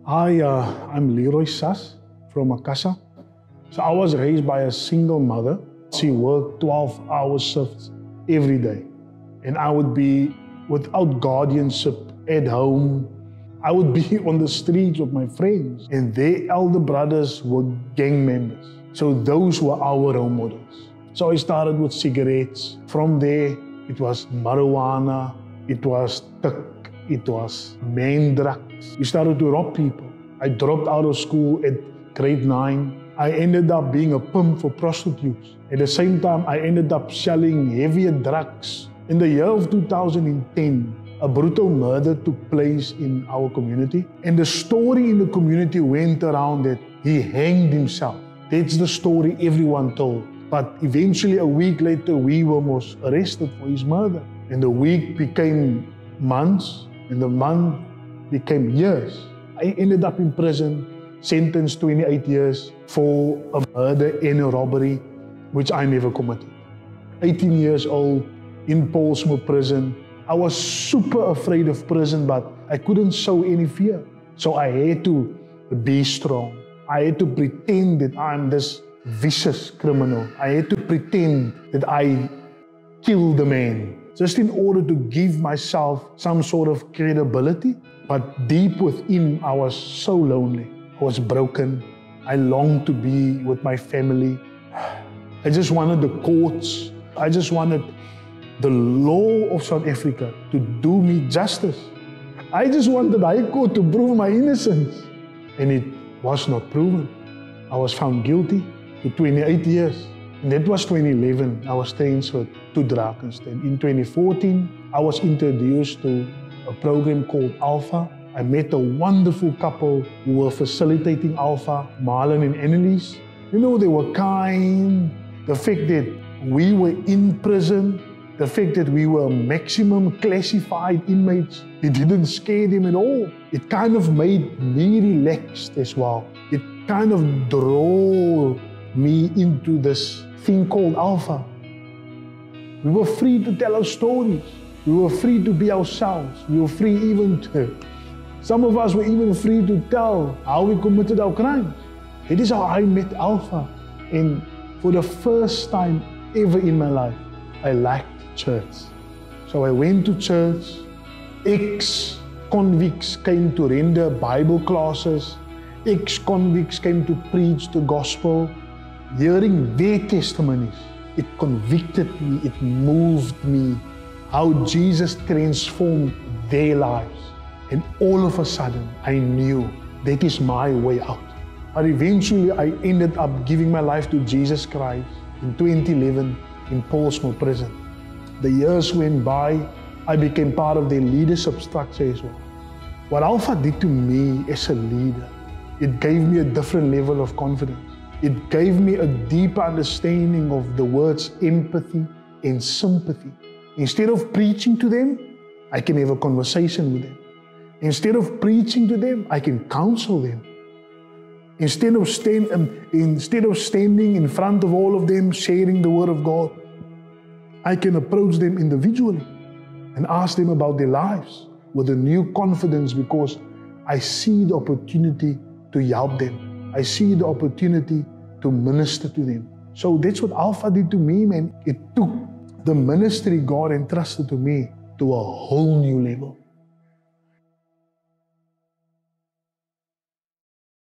I'm Leroy from Makassar. So I was raised by a single mother. She worked 12-hour shifts every day. And I would be without guardianship at home. I would be on the streets with my friends. And their elder brothers were gang members. So those were our role models. So I started with cigarettes. From there, it was marijuana, it was tik, it was main drugs. We started to rob people. I dropped out of school at grade 9. I ended up being a pimp for prostitutes. At the same time, I ended up selling heavier drugs. In the year of 2010, a brutal murder took place in our community. And the story in the community went around that he hanged himself. That's the story everyone told. But eventually, a week later, we were most arrested for his murder. And the week became months, and the month became years. I ended up in prison, sentenced 28 years for a murder and a robbery, which I never committed. 18 years old, in Portsmouth prison. I was super afraid of prison, but I couldn't show any fear. So I had to be strong. I had to pretend that I'm this vicious criminal. I had to pretend that I killed the man, just in order to give myself some sort of credibility. But deep within, I was so lonely. I was broken. I longed to be with my family. I just wanted the courts. I just wanted the law of South Africa to do me justice. I just wanted the High Court to prove my innocence. And it was not proven. I was found guilty to 28 years. And that was 2011. I was transferred to Drakensberg. In 2014, I was introduced to a program called Alpha. I met a wonderful couple who were facilitating Alpha, Marlon and Annalise. You know, they were kind. The fact that we were in prison, the fact that we were maximum classified inmates, it didn't scare them at all. It kind of made me relaxed as well. It kind of drew me into this thing called Alpha. We were free to tell our stories. We were free to be ourselves. We were free even to, some of us were even free to tell how we committed our crimes. It is how I met Alpha. And for the first time ever in my life, I liked church. So I went to church. Ex-convicts came to render Bible classes. Ex-convicts came to preach the gospel. Hearing their testimonies, it convicted me, it moved me, how Jesus transformed their lives. And all of a sudden, I knew that is my way out. But eventually, I ended up giving my life to Jesus Christ in 2011 in Portsmouth prison. The years went by, I became part of their leadership structure as well. What Alpha did to me as a leader, it gave me a different level of confidence. It gave me a deeper understanding of the words empathy and sympathy. Instead of preaching to them, I can have a conversation with them. Instead of preaching to them, I can counsel them. Instead of standing in front of all of them, sharing the word of God, I can approach them individually and ask them about their lives with a new confidence, because I see the opportunity to help them. I see the opportunity to minister to them. So that's what Alpha did to me, man. It took the ministry God entrusted to me to a whole new level.